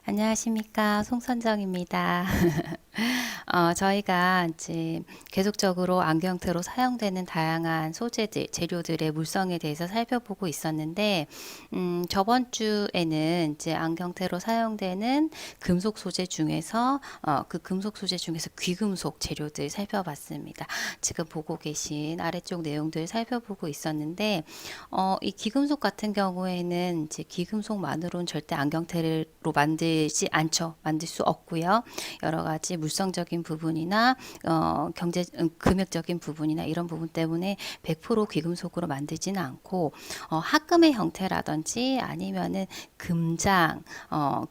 안녕하십니까. 송선정입니다. 저희가 이제 계속적으로 안경테로 사용되는 다양한 소재들, 재료들의 물성에 대해서 살펴보고 있었는데, 저번 주에는 이제 안경테로 사용되는 금속 소재 중에서, 그 금속 소재 중에서 귀금속 재료들 살펴봤습니다. 지금 보고 계신 아래쪽 내용들 살펴보고 있었는데, 이 귀금속 같은 경우에는 이제 귀금속만으로는 절대 안경테로 만들지 않죠. 만들 수 없고요. 여러 가지 물성적인 부분이나 금액적인 부분이나 이런 부분 때문에 100% 귀금속으로 만들지는 않고 합금의 형태라든지 아니면은 금장,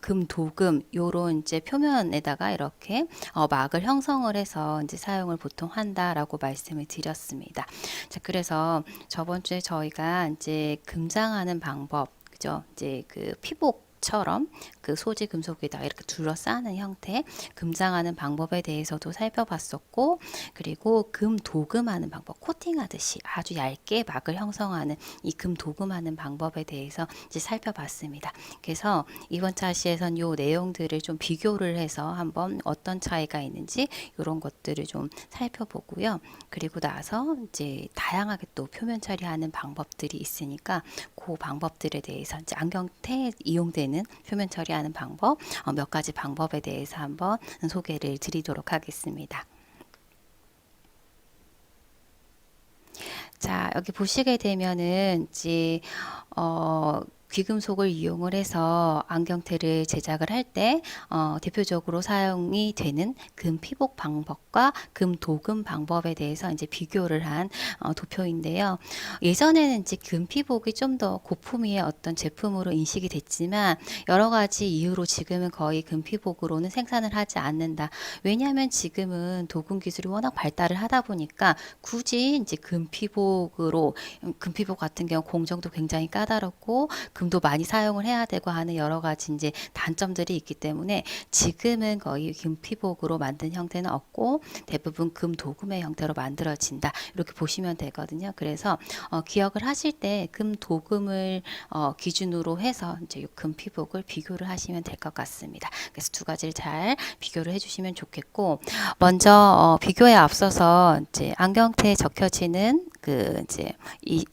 금도금 요런 이제 표면에다가 이렇게 막을 형성을 해서 이제 사용을 보통 한다라고 말씀을 드렸습니다. 자, 그래서 저번 주에 저희가 이제 금장하는 방법, 그죠? 이제 그 피복처럼 그 소지 금속에다가 이렇게 둘러싸는 형태 금장하는 방법에 대해서도 살펴봤었고, 그리고 금 도금하는 방법, 코팅하듯이 아주 얇게 막을 형성하는 이 금 도금하는 방법에 대해서 이제 살펴봤습니다. 그래서 이번 차시에선 요 내용들을 좀 비교를 해서 한번 어떤 차이가 있는지 이런 것들을 좀 살펴보고요. 그리고 나서 이제 다양하게 또 표면 처리하는 방법들이 있으니까 그 방법들에 대해서 이제 안경테에 이용되는 표면 처리하는 방법 몇 가지 방법에 대해서 한번 소개를 드리도록 하겠습니다. 자, 여기 보시게 되면은 이제 귀금속을 이용을 해서 안경테를 제작을 할 때 대표적으로 사용이 되는 금 피복 방법과 금 도금 방법에 대해서 이제 비교를 한 도표인데요. 예전에는 이제 금 피복이 좀 더 고품위의 어떤 제품으로 인식이 됐지만 여러 가지 이유로 지금은 거의 금 피복으로는 생산을 하지 않는다. 왜냐하면 지금은 도금 기술이 워낙 발달을 하다 보니까 굳이 이제 금 피복으로 금 피복 같은 경우 공정도 굉장히 까다롭고 금도 많이 사용을 해야 되고 하는 여러 가지 이제 단점들이 있기 때문에 지금은 거의 금 피복으로 만든 형태는 없고 대부분 금 도금의 형태로 만들어진다. 이렇게 보시면 되거든요. 그래서 기억을 하실 때 금 도금을 기준으로 해서 이제 금 피복을 비교를 하시면 될 것 같습니다. 그래서 두 가지를 잘 비교를 해주시면 좋겠고, 먼저 비교에 앞서서 이제 안경테에 적혀지는 그 이제 이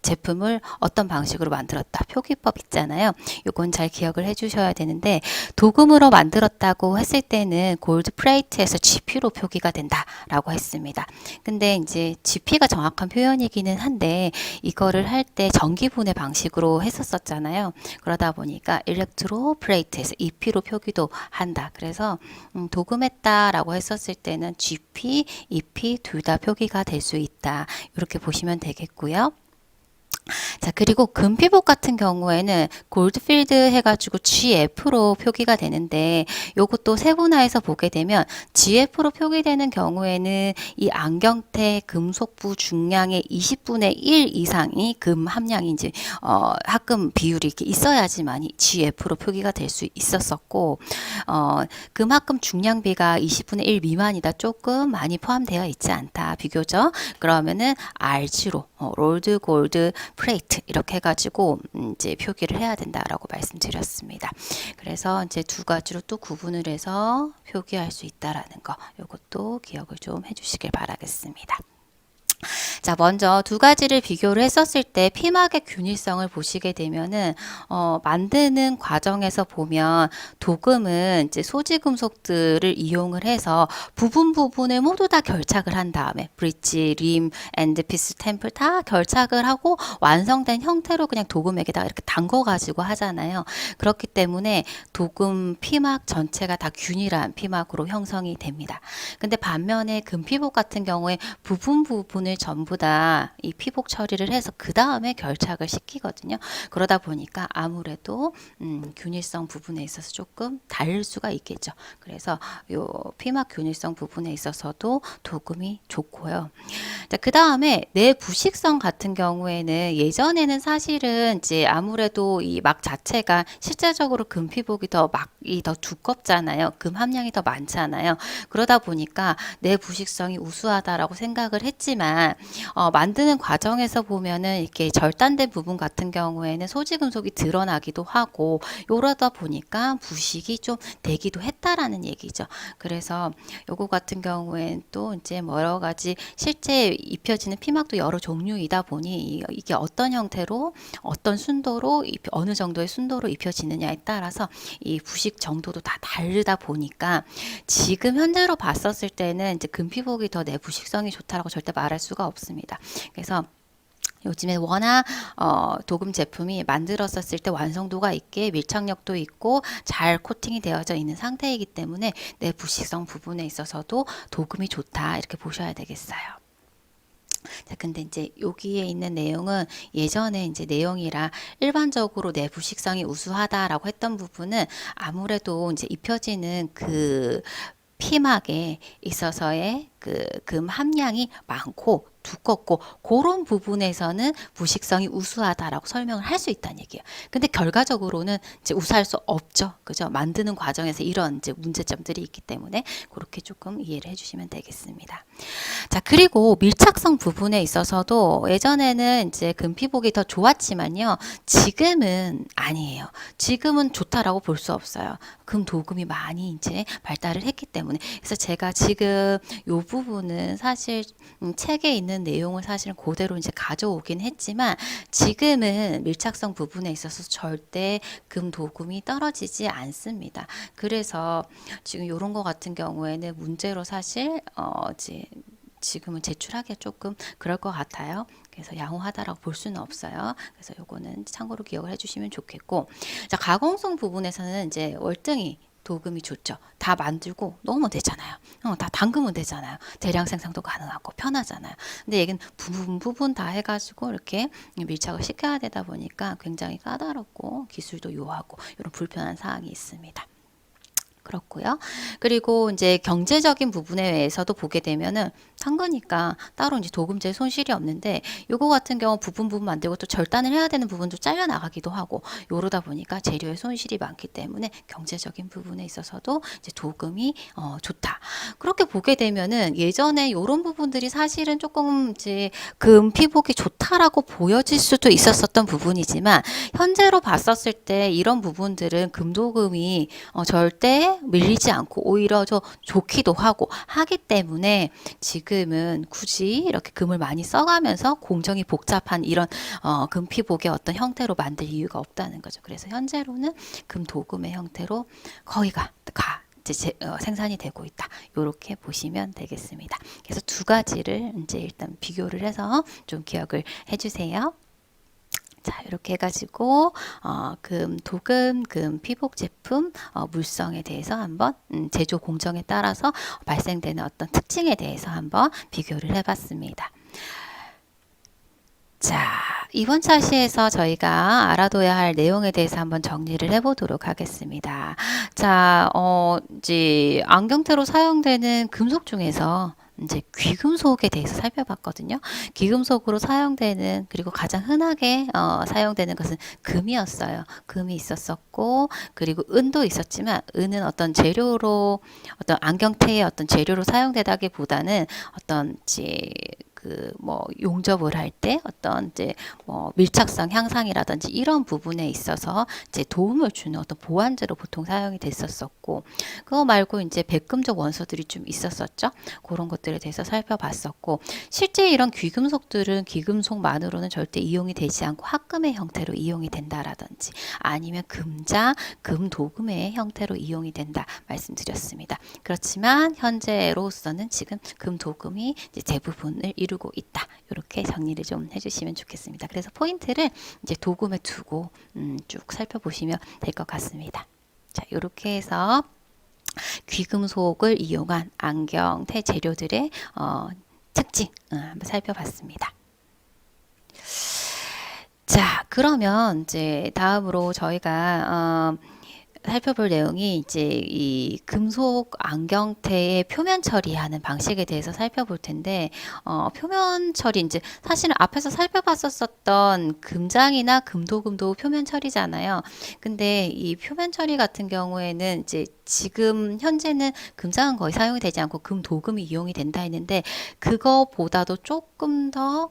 제품을 어떤 방식으로 만들었다. 표기법 있잖아요. 요건 잘 기억을 해 주셔야 되는데, 도금으로 만들었다고 했을 때는 골드 플레이트에서 GP로 표기가 된다라고 했습니다. 근데 이제 GP가 정확한 표현이기는 한데 이거를 할 때 전기분해 방식으로 했었잖아요. 그러다 보니까 일렉트로 플레이트에서 EP로 표기도 한다. 그래서 도금했다라고 했었을 때는 GP, EP 둘 다 표기가 될 수 있다. 이렇게 보시면 되겠고요. 자, 그리고 금피복 같은 경우에는 골드필드 해가지고 GF로 표기가 되는데 요것도 세분화해서 보게 되면 GF로 표기되는 경우에는 이 안경테 금속부 중량의 20분의 1 이상이 금 함량인지 합금 비율이 이렇게 있어야지만 GF로 표기가 될 수 있었었고, 금 합금 중량비가 20분의 1 미만이다, 조금 많이 포함되어 있지 않다, 비교적 그러면은 RG로 롤드 골드 플레이트 이렇게 해가지고 이제 표기를 해야 된다라고 말씀드렸습니다. 그래서 이제 두 가지로 또 구분을 해서 표기할 수 있다라는 거, 이것도 기억을 좀 해주시길 바라겠습니다. 자, 먼저 두 가지를 비교를 했었을 때 피막의 균일성을 보시게 되면은 만드는 과정에서 보면 도금은 이제 소지 금속들을 이용을 해서 부분을 모두 다 결착을 한 다음에 브릿지, 림, 엔드 피스, 템플 다 결착을 하고 완성된 형태로 그냥 도금에다가 이렇게 담궈 가지고 하잖아요. 그렇기 때문에 도금 피막 전체가 다 균일한 피막으로 형성이 됩니다. 근데 반면에 금피복 같은 경우에 부분을 전부 다 이 피복 처리를 해서 그 다음에 결착을 시키거든요. 그러다 보니까 아무래도 균일성 부분에 있어서 조금 다를 수가 있겠죠. 그래서 요 피막 균일성 부분에 있어서도 도금이 좋고요. 그 다음에 내 부식성 같은 경우에는 예전에는 사실은 이제 아무래도 이 막 자체가 실제적으로 금피복이 막이 더 두껍잖아요. 금 함량이 더 많잖아요. 그러다 보니까 내 부식성이 우수하다라고 생각을 했지만 있지만 만드는 과정에서 보면은 이렇게 절단된 부분 같은 경우에는 소지금속이 드러나기도 하고 이러다 보니까 부식이 좀 되기도 했다라는 얘기죠. 그래서 요거 같은 경우에는 또 이제 뭐 여러 가지 실제 입혀지는 피막도 여러 종류이다 보니 이게 어떤 형태로 어떤 순도로 어느 정도의 순도로 입혀지느냐에 따라서 이 부식 정도도 다 다르다 보니까 지금 현재로 봤었을 때는 이제 금피복이 더 내부식성이 좋다라고 절대 말할 수가 없습니다. 그래서 요즘에 워낙 도금 제품이 만들었었을 때 완성도가 있게 밀착력도 있고 잘 코팅이 되어져 있는 상태이기 때문에 내부식성 부분에 있어서도 도금이 좋다 이렇게 보셔야 되겠어요. 자, 근데 이제 여기에 있는 내용은 예전에 이제 내용이라 일반적으로 내부식성이 우수하다라고 했던 부분은 아무래도 이제 입혀지는 그 피막에 있어서의 그 금 함량이 많고 두껍고 그런 부분에서는 부식성이 우수하다라고 설명을 할 수 있다는 얘기예요. 근데 결과적으로는 이제 우수할 수 없죠. 그죠? 만드는 과정에서 이런 이제 문제점들이 있기 때문에 그렇게 조금 이해를 해주시면 되겠습니다. 자, 그리고 밀착성 부분에 있어서도 예전에는 이제 금피복이 더 좋았지만요. 지금은 아니에요. 지금은 좋다라고 볼 수 없어요. 금 도금이 많이 이제 발달을 했기 때문에. 그래서 제가 지금 요 부분은 사실 책에 있는 내용을 사실은 그대로 이제 가져오긴 했지만 지금은 밀착성 부분에 있어서 절대 금 도금이 떨어지지 않습니다. 그래서 지금 요런 거 같은 경우에는 문제로 사실 이제 지금은 제출하기가 조금 그럴 것 같아요. 그래서 양호하다라고 볼 수는 없어요. 그래서 요거는 참고로 기억을 해주시면 좋겠고, 자, 가공성 부분에서는 이제 월등히 도금이 좋죠. 다 만들고 넣으면 되잖아요. 다 담그면 되잖아요. 대량 생산도 가능하고 편하잖아요. 근데 얘는 부분 다 해가지고 이렇게 밀착을 시켜야 되다 보니까 굉장히 까다롭고 기술도 요하고 이런 불편한 사항이 있습니다. 그렇고요. 그리고 이제 경제적인 부분에 의해서도 보게 되면은 산 거니까 따로 이제 도금제 손실이 없는데 요거 같은 경우 부분 만들고 또 절단을 해야 되는 부분도 잘려 나가기도 하고 요러다 보니까 재료의 손실이 많기 때문에 경제적인 부분에 있어서도 이제 도금이 좋다. 그렇게 보게 되면은 예전에 요런 부분들이 사실은 조금 이제 금 피복이 좋다라고 보여질 수도 있었었던 부분이지만 현재로 봤었을 때 이런 부분들은 금도금이 절대 밀리지 않고 오히려 더 좋기도 하고 하기 때문에 지금은 굳이 이렇게 금을 많이 써가면서 공정이 복잡한 이런 금피복의 어떤 형태로 만들 이유가 없다는 거죠. 그래서 현재로는 금 도금의 형태로 거의가 이제 생산이 되고 있다. 이렇게 보시면 되겠습니다. 그래서 두 가지를 이제 일단 비교를 해서 좀 기억을 해주세요. 자, 이렇게 해가지고 도금, 금 피복 제품 물성에 대해서 한번 제조 공정에 따라서 발생되는 어떤 특징에 대해서 한번 비교를 해봤습니다. 자, 이번 차시에서 저희가 알아둬야 할 내용에 대해서 한번 정리를 해보도록 하겠습니다. 자, 이제 안경테로 사용되는 금속 중에서 이제 귀금속에 대해서 살펴봤거든요. 귀금속으로 사용되는 그리고 가장 흔하게 사용되는 것은 금이었어요. 금이 있었었고 그리고 은도 있었지만 은은 어떤 재료로 어떤 안경테의 어떤 재료로 사용되다기보다는 어떤 이제 뭐 용접을 할 때 어떤 이제 뭐 밀착성 향상이라든지 이런 부분에 있어서 이제 도움을 주는 어떤 보완제로 보통 사용이 됐었었고 그거 말고 이제 백금적 원소들이 좀 있었었죠. 그런 것들에 대해서 살펴봤었고 실제 이런 귀금속들은 귀금속만으로는 절대 이용이 되지 않고 합금의 형태로 이용이 된다라든지 아니면 금자, 금도금의 형태로 이용이 된다 말씀드렸습니다. 그렇지만 현재로서는 지금 금도금이 이제 대부분을 이루고 있다. 이렇게 정리를 좀 해주시면 좋겠습니다. 그래서 포인트를 이제 도금에 두고 쭉 살펴보시면 될 것 같습니다. 자, 이렇게 해서 귀금속을 이용한 안경테 재료들의 특징 한번 살펴봤습니다. 자, 그러면 이제 다음으로 저희가 살펴볼 내용이 이제 이 금속 안경테의 표면 처리하는 방식에 대해서 살펴볼 텐데, 표면 처리 이제 사실은 앞에서 살펴봤었던 금장이나 금도금도 표면 처리잖아요. 근데 이 표면 처리 같은 경우에는 이제 지금 현재는 금장은 거의 사용이 되지 않고 금도금이 이용이 된다 했는데, 그거보다도 조금 더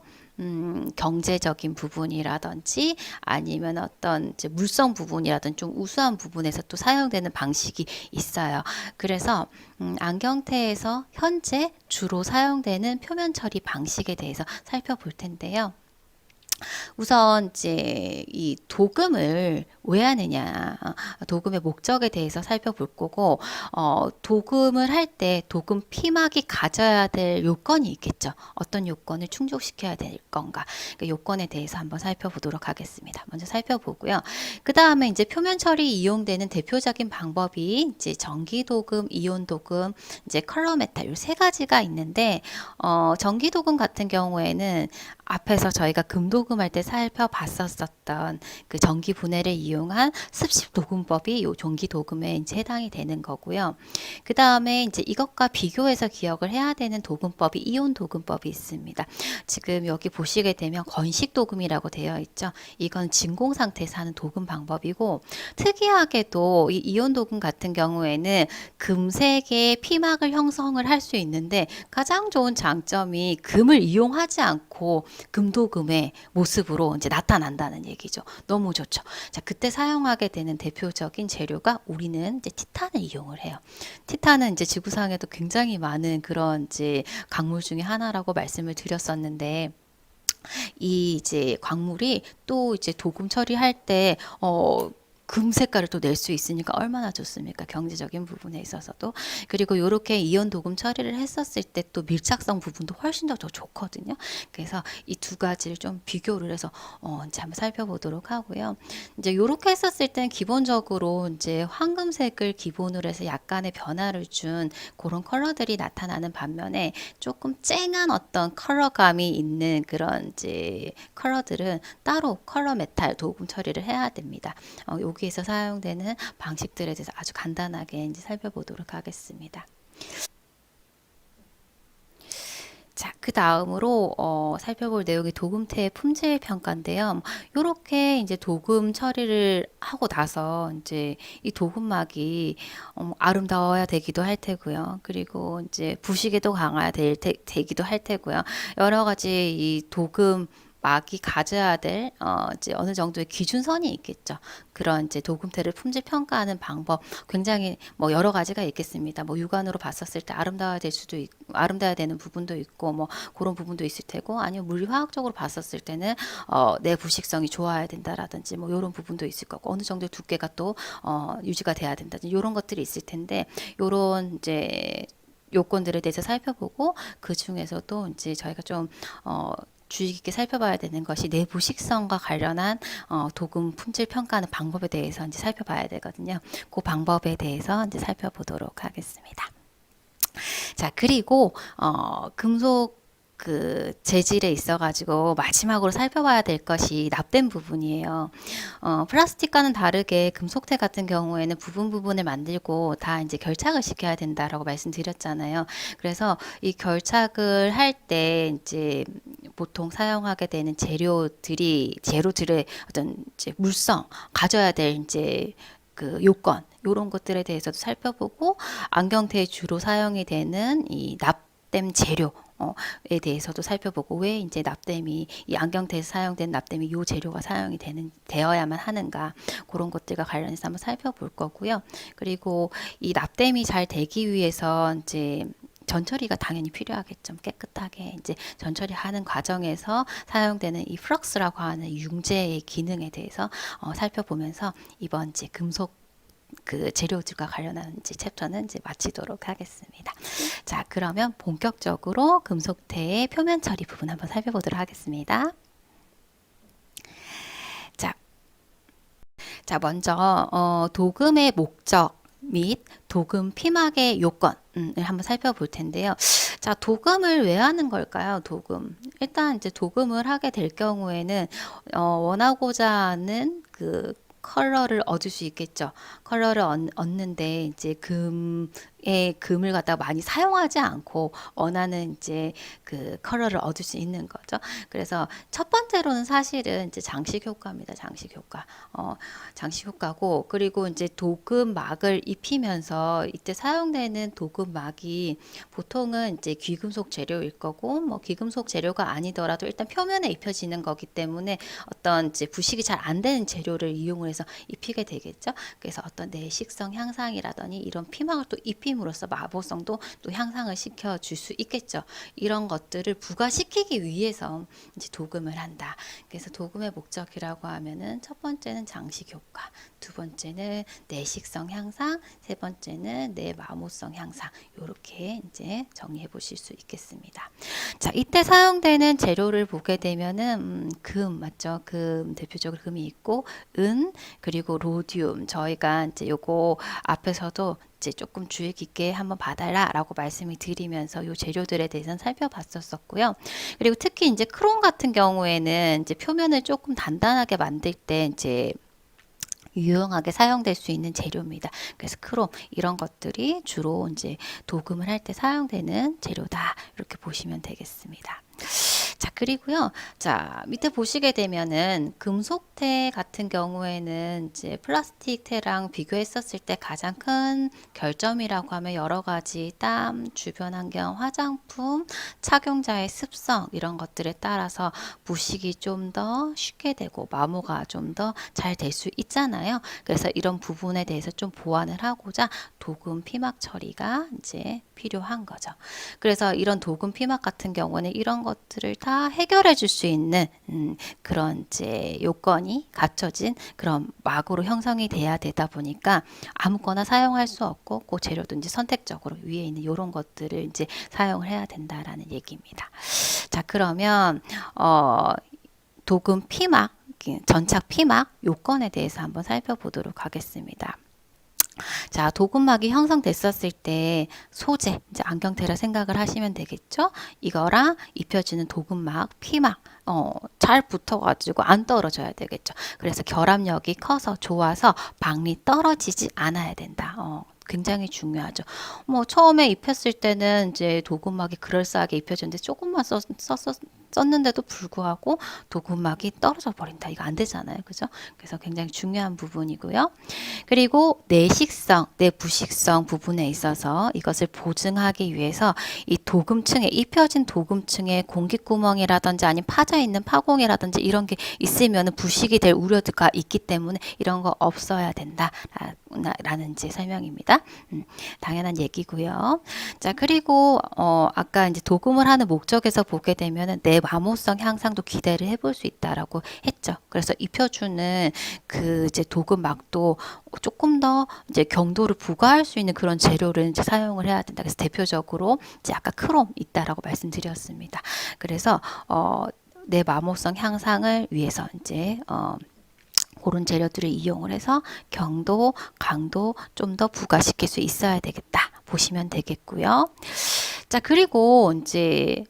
경제적인 부분이라든지 아니면 어떤 이제 물성 부분이라든지 좀 우수한 부분에서 또 사용되는 방식이 있어요. 그래서 안경테에서 현재 주로 사용되는 표면 처리 방식에 대해서 살펴볼 텐데요. 우선 이제 이 도금을 왜 하느냐, 도금의 목적에 대해서 살펴볼 거고, 도금을 할 때 도금 피막이 가져야 될 요건이 있겠죠. 어떤 요건을 충족시켜야 될 건가. 그 요건에 대해서 한번 살펴보도록 하겠습니다. 먼저 살펴보고요. 그 다음에 이제 표면 처리 이용되는 대표적인 방법이 이제 전기 도금, 이온 도금, 이제 컬러 메탈 요 세 가지가 있는데, 전기 도금 같은 경우에는 앞에서 저희가 금도금 할 때 살펴봤었던 그 전기 분해를 이용한 습식 도금법이 요 전기 도금에 이제 해당이 되는 거고요. 그 다음에 이제 이것과 비교해서 기억을 해야 되는 도금법이 이온 도금법이 있습니다. 지금 여기 보시게 되면 건식 도금이라고 되어 있죠. 이건 진공 상태에서 하는 도금 방법이고, 특이하게도 이 이온 도금 같은 경우에는 금색의 피막을 형성을 할 수 있는데, 가장 좋은 장점이 금을 이용하지 않고 금도금의 모습으로 이제 나타난다는 얘기죠. 너무 좋죠. 자, 그때 사용하게 되는 대표적인 재료가 우리는 이제 티탄을 이용을 해요. 티탄은 이제 지구상에도 굉장히 많은 그런 이제 광물 중에 하나라고 말씀을 드렸었는데, 이 이제 광물이 또 이제 도금 처리할 때, 금 색깔을 또 낼 수 있으니까 얼마나 좋습니까? 경제적인 부분에 있어서도. 그리고 이렇게 이온 도금 처리를 했었을 때 또 밀착성 부분도 훨씬 더 좋거든요. 그래서 이 두 가지를 좀 비교를 해서 이제 한번 살펴보도록 하고요. 이제 이렇게 했었을 때는 기본적으로 이제 황금색을 기본으로 해서 약간의 변화를 준 그런 컬러들이 나타나는 반면에 조금 쨍한 어떤 컬러감이 있는 그런 이제 컬러들은 따로 컬러 메탈 도금 처리를 해야 됩니다. 여기에서 사용되는 방식들에 대해서 아주 간단하게 이제 살펴보도록 하겠습니다. 자, 그 다음으로 살펴볼 내용이 도금태의 품질 평가인데요. 이렇게 이제 도금 처리를 하고 나서 이제 이 도금막이 아름다워야 되기도 할 테고요. 그리고 이제 부식에도 강해야 되기도 할 테고요. 여러 가지 이 도금 막이 가져야 될 이제 어느 정도의 기준선이 있겠죠. 그런 이제 도금태를 품질 평가하는 방법 굉장히 뭐 여러 가지가 있겠습니다. 뭐 육안으로 봤었을 때 아름다워야 되는 부분도 있고 뭐 그런 부분도 있을 테고, 아니면 물리화학적으로 봤었을 때는 내 부식성이 좋아야 된다라든지 뭐 이런 부분도 있을 거고, 어느 정도 두께가 또 유지가 돼야 된다든지 이런 것들이 있을 텐데, 이런 이제 요건들에 대해서 살펴보고, 그 중에서도 이제 저희가 좀 주의 깊게 살펴봐야 되는 것이 내부 식성과 관련한 도금 품질 평가하는 방법에 대해서 이제 살펴봐야 되거든요. 그 방법에 대해서 이제 살펴보도록 하겠습니다. 자, 그리고 금속 그 재질에 있어가지고 마지막으로 살펴봐야 될 것이 납땜 부분이에요. 플라스틱과는 다르게 금속태 같은 경우에는 부분을 만들고 다 이제 결착을 시켜야 된다라고 말씀드렸잖아요. 그래서 이 결착을 할 때 이제 보통 사용하게 되는 재료들의 어떤 이제 물성, 가져야 될 이제 그 요건, 이런 것들에 대해서도 살펴보고, 안경테에 주로 사용이 되는 이 납땜 재료에 대해서도 살펴보고, 왜 이제 납땜이 이 안경테에서 사용된 납땜이 이 재료가 사용이 되어야만 하는가, 그런 것들과 관련해서 한번 살펴볼 거고요. 그리고 이 납땜이 잘 되기 위해서 이제 전처리가 당연히 필요하겠죠. 깨끗하게 이제 전처리하는 과정에서 사용되는 이 플럭스라고 하는 융제의 기능에 대해서 살펴보면서 이번 이제 금속 그 재료들과 관련한 이제 챕터는 이제 마치도록 하겠습니다. 자, 그러면 본격적으로 금속태의 표면 처리 부분 한번 살펴보도록 하겠습니다. 자, 먼저 도금의 목적 및 도금 피막의 요건을 한번 살펴볼 텐데요. 자, 도금을 왜 하는 걸까요? 도금. 일단 이제 도금을 하게 될 경우에는 원하고자 하는 그 컬러를 얻을 수 있겠죠. 컬러를 얻는데 이제 금을 갖다가 많이 사용하지 않고 원하는 이제 그 컬러를 얻을 수 있는 거죠. 그래서 첫 번째로는 사실은 이제 장식 효과입니다. 장식 효과. 장식 효과고, 그리고 이제 도금막을 입히면서 이때 사용되는 도금막이 보통은 이제 귀금속 재료일 거고, 뭐 귀금속 재료가 아니더라도 일단 표면에 입혀지는 거기 때문에 어떤 이제 부식이 잘 안 되는 재료를 이용을 해서 입히게 되겠죠. 그래서 어떤 내식성 향상이라더니 이런 피막을 또 입힘으로써 마법성도 또 향상을 시켜줄 수 있겠죠. 이런 것들을 부과시키기 위해서 이제 도금을 한다. 그래서 도금의 목적이라고 하면은 첫 번째는 장식 효과, 두 번째는 내식성 향상, 세 번째는 내 마모성 향상. 이렇게 이제 정리해 보실 수 있겠습니다. 자, 이때 사용되는 재료를 보게 되면은 금 맞죠? 금 대표적으로 금이 있고, 은, 그리고 로디움. 저희가 이제 요거 앞에서도 이제 조금 주의 깊게 한번 봐달라라고 말씀을 드리면서 요 재료들에 대해서는 살펴봤었고요. 그리고 특히 이제 크롬 같은 경우에는 이제 표면을 조금 단단하게 만들 때 이제 유용하게 사용될 수 있는 재료입니다. 그래서 크롬 이런 것들이 주로 이제 도금을 할 때 사용되는 재료다. 이렇게 보시면 되겠습니다. 자, 그리고요. 자, 밑에 보시게 되면은 금속태 같은 경우에는 이제 플라스틱 태랑 비교했었을 때 가장 큰 결점이라고 하면 여러 가지 땀, 주변 환경, 화장품, 착용자의 습성 이런 것들에 따라서 부식이 좀 더 쉽게 되고 마모가 좀 더 잘 될 수 있잖아요. 그래서 이런 부분에 대해서 좀 보완을 하고자 도금 피막 처리가 이제 필요한 거죠. 그래서 이런 도금 피막 같은 경우는 이런 것들을 다 해결해 줄 수 있는 그런 이제 요건이 갖춰진 그런 막으로 형성이 돼야 되다 보니까 아무거나 사용할 수 없고 그 재료도 이제 선택적으로 위에 있는 이런 것들을 이제 사용을 해야 된다라는 얘기입니다. 자, 그러면 도금 피막, 전착 피막 요건에 대해서 한번 살펴보도록 하겠습니다. 자, 도금막이 형성됐었을 때 소재, 이제 안경테라 생각을 하시면 되겠죠? 이거랑 입혀지는 도금막, 피막, 잘 붙어가지고 안 떨어져야 되겠죠. 그래서 결합력이 커서 좋아서 방리 떨어지지 않아야 된다. 굉장히 중요하죠. 뭐 처음에 입혔을 때는 이제 도금막이 그럴싸하게 입혀졌는데 조금만 썼는데도 불구하고 도금막이 떨어져 버린다. 이거 안 되잖아요. 그죠? 그래서 굉장히 중요한 부분이고요. 그리고 내식성, 내부식성 부분에 있어서 이것을 보증하기 위해서 이 도금층에 입혀진 도금층에 공기구멍이라든지 아니면 파져 있는 파공이라든지 이런 게 있으면 부식이 될 우려가 있기 때문에 이런 거 없어야 된다. 라는 이제 설명입니다. 당연한 얘기고요. 자, 그리고 아까 이제 도금을 하는 목적에서 보게 되면은 내 마모성 향상도 기대를 해볼 수 있다라고 했죠. 그래서 입혀주는 그 이제 도금막도 조금 더 이제 경도를 부과할 수 있는 그런 재료를 이제 사용을 해야 된다. 그래서 대표적으로 이제 아까 크롬 있다라고 말씀드렸습니다. 그래서 내 마모성 향상을 위해서 이제 그런 재료들을 이용을 해서 경도, 강도 좀 더 부과시킬 수 있어야 되겠다. 보시면 되겠고요. 자, 그리고 이제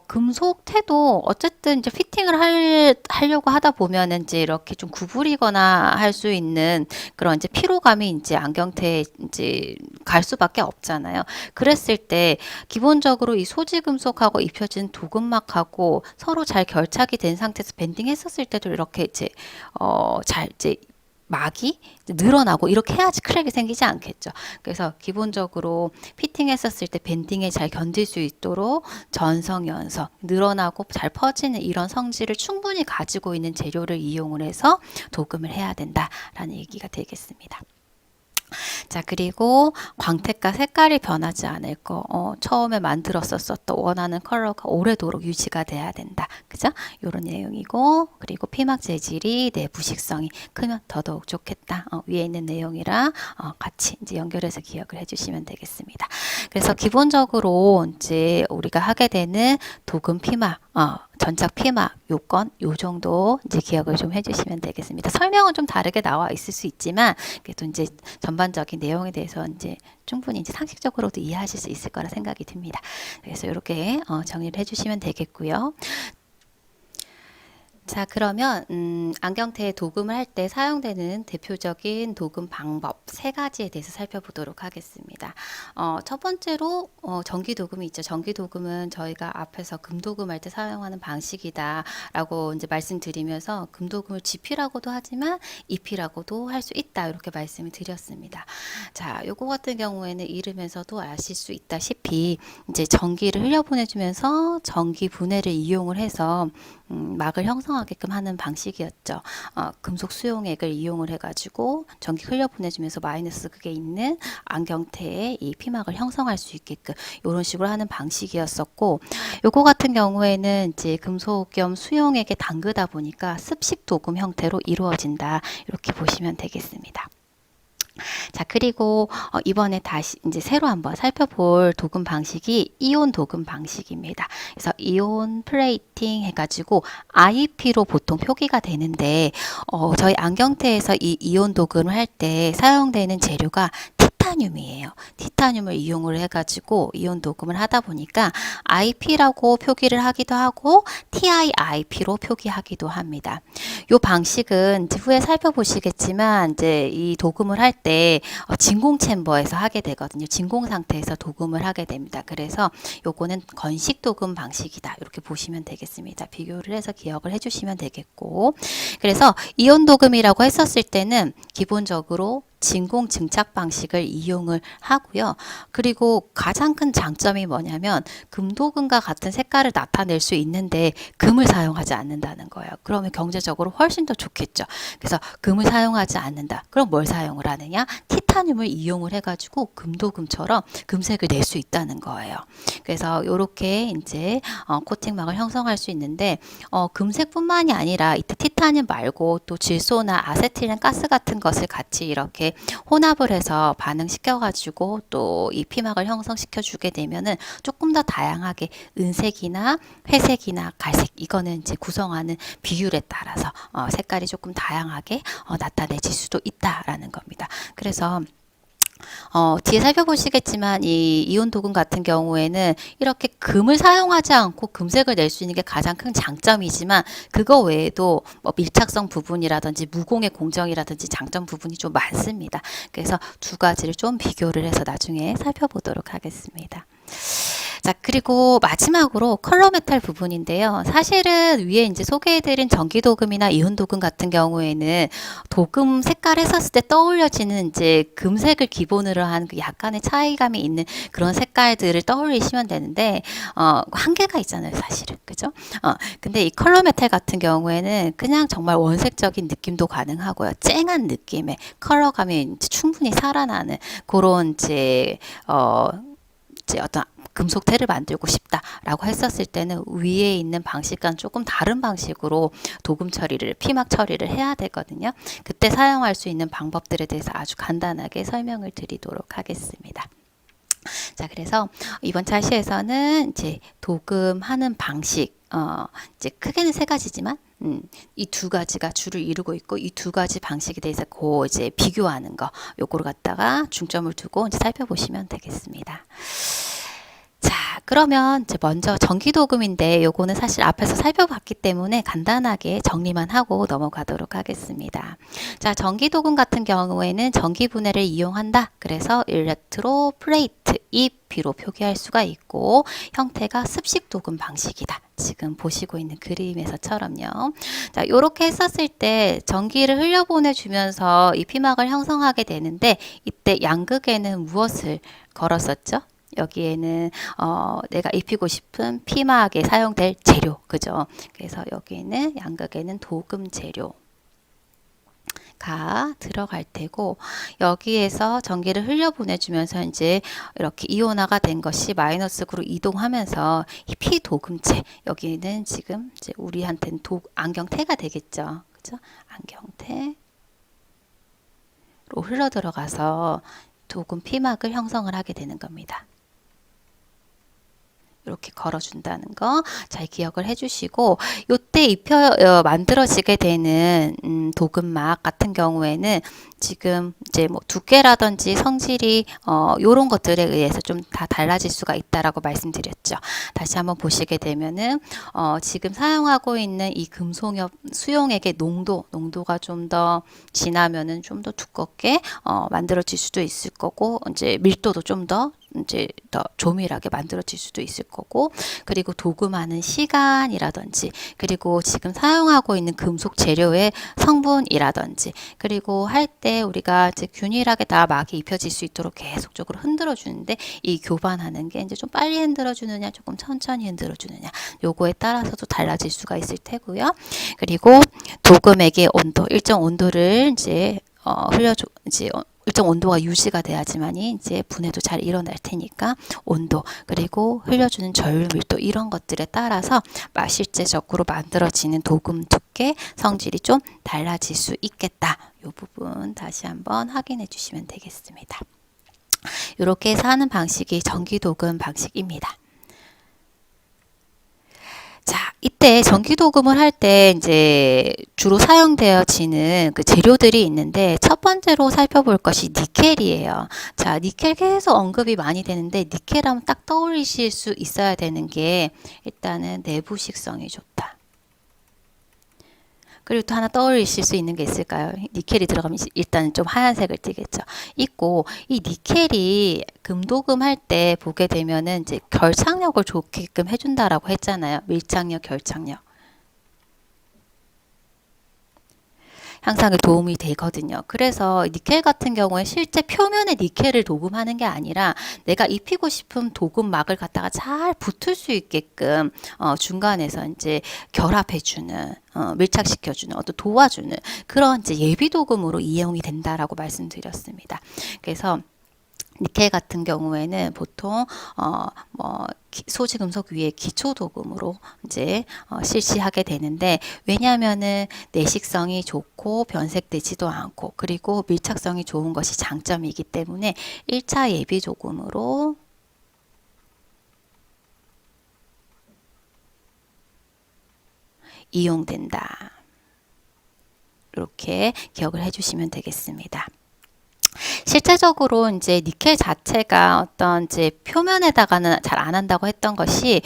금속 태도 어쨌든 이제 피팅을 하려고 하다 보면은 이제 이렇게 좀 구부리거나 할 수 있는 그런 이제 피로감이 이제 안경테에 이제 갈 수밖에 없잖아요. 그랬을 때 기본적으로 이 소지 금속하고 입혀진 도금막하고 서로 잘 결착이 된 상태에서 밴딩 했었을 때도 이렇게 이제 잘 이제 막이 늘어나고 이렇게 해야지 크랙이 생기지 않겠죠. 그래서 기본적으로 피팅했었을 때 밴딩에 잘 견딜 수 있도록 전성, 연성, 늘어나고 잘 퍼지는 이런 성질을 충분히 가지고 있는 재료를 이용을 해서 도금을 해야 된다라는 얘기가 되겠습니다. 자, 그리고 광택과 색깔이 변하지 않을 거, 처음에 만들었었던 원하는 컬러가 오래도록 유지가 돼야 된다. 그죠? 요런 내용이고, 그리고 피막 재질이 내부식성이 크면 더더욱 좋겠다. 위에 있는 내용이랑 같이 이제 연결해서 기억을 해주시면 되겠습니다. 그래서 기본적으로 이제 우리가 하게 되는 도금 피막, 전착 피막 요건 요 정도 이제 기억을 좀 해주시면 되겠습니다. 설명은 좀 다르게 나와 있을 수 있지만 그래도 이제 전반적인 내용에 대해서 이제 충분히 이제 상식적으로도 이해하실 수 있을 거라 생각이 듭니다. 그래서 이렇게 정리를 해주시면 되겠고요. 자, 그러면 안경테에 도금을 할 때 사용되는 대표적인 도금 방법 세 가지에 대해서 살펴보도록 하겠습니다. 첫 번째로 전기 도금이 있죠. 전기 도금은 저희가 앞에서 금도금 할 때 사용하는 방식이다라고 이제 말씀드리면서 금도금을 지피라고도 하지만 입히라고도 할 수 있다 이렇게 말씀을 드렸습니다. 자, 요거 같은 경우에는 이름에서도 아실 수 있다시피 이제 전기를 흘려보내주면서 전기 분해를 이용을 해서 막을 형성하게끔 하는 방식이었죠. 금속 수용액을 이용을 해가지고 전기 흘려 보내주면서 마이너스 극에 있는 안경테에 이 피막을 형성할 수 있게끔 이런 식으로 하는 방식이었었고, 요거 같은 경우에는 이제 금속 겸 수용액에 담그다 보니까 습식 도금 형태로 이루어진다 이렇게 보시면 되겠습니다. 자, 그리고 이번에 다시 이제 새로 한번 살펴볼 도금 방식이 이온 도금 방식입니다. 그래서 이온 플레이팅 해가지고 IP로 보통 표기가 되는데 저희 안경테에서 이 이온 도금을 할 때 사용되는 재료가 티타늄이에요. 티타늄을 이용을 해가지고 이온 도금을 하다 보니까 IP라고 표기를 하기도 하고 TiIP로 표기하기도 합니다. 이 방식은 이제 후에 살펴보시겠지만 이제 이 도금을 할 때 진공 챔버에서 하게 되거든요. 진공 상태에서 도금을 하게 됩니다. 그래서 요거는 건식 도금 방식이다 이렇게 보시면 되겠습니다. 비교를 해서 기억을 해주시면 되겠고, 그래서 이온 도금이라고 했었을 때는 기본적으로 진공 증착 방식을 이용을 하고요. 그리고 가장 큰 장점이 뭐냐면 금도금과 같은 색깔을 나타낼 수 있는데 금을 사용하지 않는다는 거예요. 그러면 경제적으로 훨씬 더 좋겠죠. 그래서 금을 사용하지 않는다. 그럼 뭘 사용을 하느냐? 티타늄을 이용을 해가지고 금도금처럼 금색을 낼 수 있다는 거예요. 그래서 이렇게 이제 코팅막을 형성할 수 있는데 금색뿐만이 아니라 이때 티타늄 말고 또 질소나 아세틸렌 가스 같은 것을 같이 이렇게 혼합을 해서 반응시켜 가지고 또 이 피막을 형성시켜 주게 되면은 조금 더 다양하게 은색이나 회색이나 갈색 이거는 이제 구성하는 비율에 따라서 색깔이 조금 다양하게 나타내질 수도 있다라는 겁니다. 그래서 뒤에 살펴보시겠지만 이 이온 도금 같은 경우에는 이렇게 금을 사용하지 않고 금색을 낼 수 있는 게 가장 큰 장점이지만 그거 외에도 뭐 밀착성 부분이라든지 무공의 공정이라든지 장점 부분이 좀 많습니다. 그래서 두 가지를 좀 비교를 해서 나중에 살펴보도록 하겠습니다. 자, 그리고 마지막으로 컬러 메탈 부분인데요. 사실은 위에 이제 소개해드린 전기도금이나 이온도금 같은 경우에는 도금 색깔 했었을 때 떠올려지는 이제 금색을 기본으로 한 그 약간의 차이감이 있는 그런 색깔들을 떠올리시면 되는데, 한계가 있잖아요, 사실은. 그죠? 근데 이 컬러 메탈 같은 경우에는 그냥 정말 원색적인 느낌도 가능하고요. 쨍한 느낌의 컬러감이 충분히 살아나는 그런 이제 어떤 금속테를 만들고 싶다라고 했었을 때는 위에 있는 방식과는 조금 다른 방식으로 도금 처리를, 피막 처리를 해야 되거든요. 그때 사용할 수 있는 방법들에 대해서 아주 간단하게 설명을 드리도록 하겠습니다. 자, 그래서 이번 차시에서는 이제 도금하는 방식, 이제 크게는 세 가지지만 이 두 가지가 주를 이루고 있고 이 두 가지 방식에 대해서 이제 비교하는 거 요거를 갖다가 중점을 두고 이제 살펴보시면 되겠습니다. 자, 그러면 이제 먼저 전기도금인데 요거는 사실 앞에서 살펴봤기 때문에 간단하게 정리만 하고 넘어가도록 하겠습니다. 자, 전기도금 같은 경우에는 전기분해를 이용한다. 그래서 일렉트로 플레이트, EP로 표기할 수가 있고 형태가 습식도금 방식이다. 지금 보시고 있는 그림에서처럼요. 자, 요렇게 했었을 때 전기를 흘려보내주면서 이 피막을 형성하게 되는데 이때 양극에는 무엇을 걸었었죠? 여기에는 내가 입히고 싶은 피막에 사용될 재료, 그죠? 그래서 여기에는 양극에는 도금 재료가 들어갈 테고 여기에서 전기를 흘려보내주면서 이제 이렇게 이온화가 된 것이 마이너스로 이동하면서 이 피도금체 여기는 지금 이제 우리한테는 안경테가 되겠죠, 그죠? 안경테로 흘러 들어가서 도금 피막을 형성을 하게 되는 겁니다. 이렇게 걸어준다는 거 잘 기억을 해주시고, 요때 만들어지게 되는 도금막 같은 경우에는 지금 이제 뭐 두께라든지 성질이 요런 것들에 의해서 좀 다 달라질 수가 있다라고 말씀드렸죠. 다시 한번 보시게 되면은 지금 사용하고 있는 이 금속엽 수용액의 농도가 좀 더 진하면은 좀 더 두껍게 만들어질 수도 있을 거고, 이제 밀도도 좀 더 이제 더 조밀하게 만들어질 수도 있을 거고, 그리고 도금하는 시간이라든지, 그리고 지금 사용하고 있는 금속 재료의 성분이라든지, 그리고 할 때 우리가 이제 균일하게 다 막이 입혀질 수 있도록 계속적으로 흔들어 주는데, 이 교반하는 게 이제 좀 빨리 흔들어 주느냐 조금 천천히 흔들어 주느냐, 요거에 따라서도 달라질 수가 있을 테고요. 그리고 도금액의 온도, 일정 온도를 이제 흘려줘, 이제 일정 온도가 유지가 돼야지만이 이제 분해도 잘 일어날 테니까, 온도, 그리고 흘려주는 저율 밀도, 이런 것들에 따라서 실제적으로 만들어지는 도금 두께, 성질이 좀 달라질 수 있겠다. 이 부분 다시 한번 확인해 주시면 되겠습니다. 이렇게 해서 하는 방식이 전기 도금 방식입니다. 자, 이때 전기 도금을 할 때 이제 주로 사용되어지는 그 재료들이 있는데, 첫 번째로 살펴볼 것이 니켈이에요. 자, 니켈 계속 언급이 많이 되는데, 니켈하면 딱 떠올리실 수 있어야 되는 게, 일단은 내부식성이 좋다. 그리고 또 하나 떠올리실 수 있는 게 있을까요? 니켈이 들어가면 일단 좀 하얀색을 띠겠죠. 있고, 이 니켈이 금도금 할 때 보게 되면은 이제 결착력을 좋게끔 해준다라고 했잖아요. 밀착력, 결착력. 향상에 도움이 되거든요. 그래서 니켈 같은 경우에 실제 표면에 니켈을 도금하는 게 아니라, 내가 입히고 싶은 도금막을 갖다가 잘 붙을 수 있게끔 중간에서 이제 결합해주는, 밀착시켜주는, 도와주는 그런 이제 예비 도금으로 이용이 된다라고 말씀드렸습니다. 그래서 니켈 같은 경우에는 보통 소지 금속 위에 기초 도금으로 이제 실시하게 되는데, 왜냐하면은 내식성이 좋고 변색되지도 않고, 그리고 밀착성이 좋은 것이 장점이기 때문에 1차 예비 도금으로 이용된다. 이렇게 기억을 해주시면 되겠습니다. 실제적으로 이제 니켈 자체가 어떤 이제 표면에다가는 잘 안 한다고 했던 것이,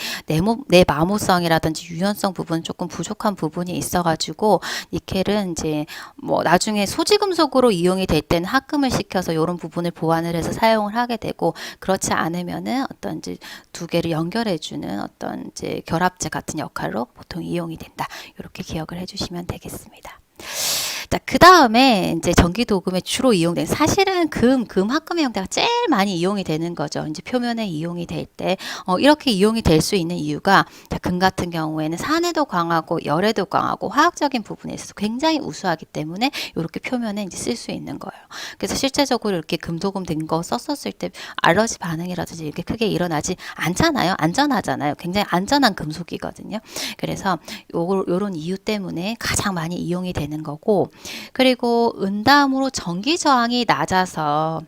내마모성이라든지 유연성 부분 조금 부족한 부분이 있어가지고, 니켈은 이제 뭐 나중에 소지금속으로 이용이 될 때는 합금을 시켜서 이런 부분을 보완을 해서 사용을 하게 되고, 그렇지 않으면은 어떤 이제 두 개를 연결해주는 어떤 이제 결합제 같은 역할로 보통 이용이 된다. 이렇게 기억을 해주시면 되겠습니다. 자, 그 다음에 이제 전기 도금에 주로 이용된, 사실은 합금의 형태가 제일 많이 이용이 되는 거죠. 이제 표면에 이용이 될 때, 이렇게 이용이 될 수 있는 이유가, 자, 금 같은 경우에는 산에도 강하고 열에도 강하고 화학적인 부분에 있어서 굉장히 우수하기 때문에 이렇게 표면에 이제 쓸 수 있는 거예요. 그래서 실제적으로 이렇게 금도금 된 거 썼었을 때 알러지 반응이라든지 이렇게 크게 일어나지 않잖아요. 안전하잖아요. 굉장히 안전한 금속이거든요. 그래서 요런 이유 때문에 가장 많이 이용이 되는 거고, 그리고 은담으로 전기 저항이 낮아서,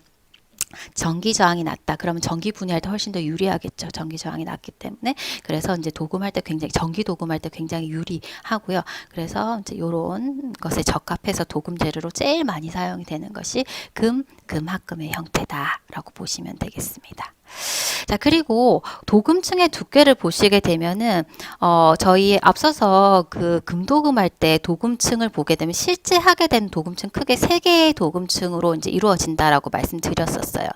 전기 저항이 낮다. 그러면 전기 분해할 때 훨씬 더 유리하겠죠. 전기 저항이 낮기 때문에. 그래서 이제 도금할 때 굉장히, 전기 도금할 때 굉장히 유리하고요. 그래서 이제 요런 것에 적합해서 도금 재료로 제일 많이 사용이 되는 것이 금합금의 형태다라고 보시면 되겠습니다. 자, 그리고 도금층의 두께를 보시게 되면은 저희 앞서서 그 금도금 할 때 도금층을 보게 되면 실제 하게 된 도금층 크게 3개의 도금층으로 이제 이루어진다라고 말씀드렸었어요.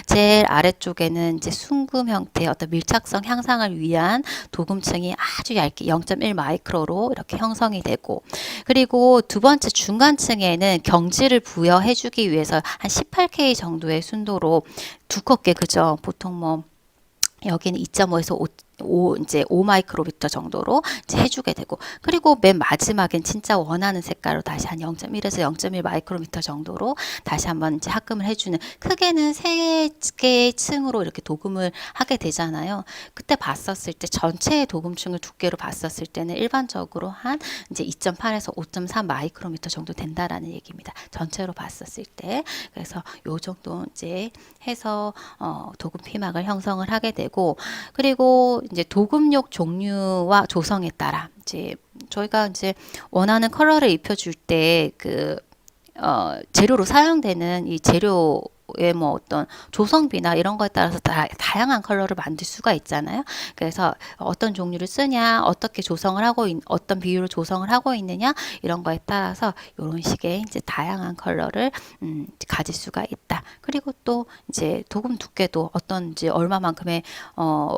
제일 아래쪽에는 이제 순금 형태의 어떤 밀착성 향상을 위한 도금층이 아주 얇게 0.1 마이크로로 이렇게 형성이 되고, 그리고 두 번째 중간층에는 경지를 부여해 주기 위해서 한 18K 정도의 순도로 두껍게, 그죠? 보통 뭐 여기는 2.5에서 5 이제 5 마이크로미터 정도로 이제 해주게 되고, 그리고 맨 마지막엔 진짜 원하는 색깔로 다시 한 0.1에서 0.1 마이크로미터 정도로 다시 한번 이제 합금을 해주는, 크게는 3개의 층으로 이렇게 도금을 하게 되잖아요. 그때 봤었을 때 전체의 도금층을 두께로 봤었을 때는 일반적으로 한 이제 2.8에서 5.3 마이크로미터 정도 된다라는 얘기입니다. 전체로 봤었을 때. 그래서 요 정도 이제 해서 도금 피막을 형성을 하게 되고, 그리고 이제 도금육 종류와 조성에 따라 이제 저희가 이제 원하는 컬러를 입혀줄 때 재료로 사용되는 이 재료의 뭐 어떤 조성비나 이런 거에 따라서 다양한 컬러를 만들 수가 있잖아요. 그래서 어떤 종류를 쓰냐, 어떻게 조성을 하고 어떤 비율로 조성을 하고 있느냐 이런 거에 따라서 이런 식의 이제 다양한 컬러를 가질 수가 있다. 그리고 또 이제 도금 두께도 어떤 이제 얼마만큼의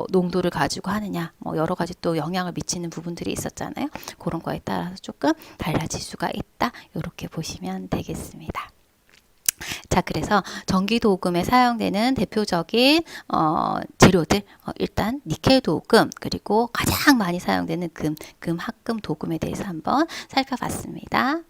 농도를 가지고 하느냐, 뭐 여러 가지 또 영향을 미치는 부분들이 있었잖아요. 그런 거에 따라서 조금 달라질 수가 있다. 이렇게 보시면 되겠습니다. 자, 그래서 전기 도금에 사용되는 대표적인 재료들, 일단 니켈 도금, 그리고 가장 많이 사용되는 금 합금 도금에 대해서 한번 살펴봤습니다.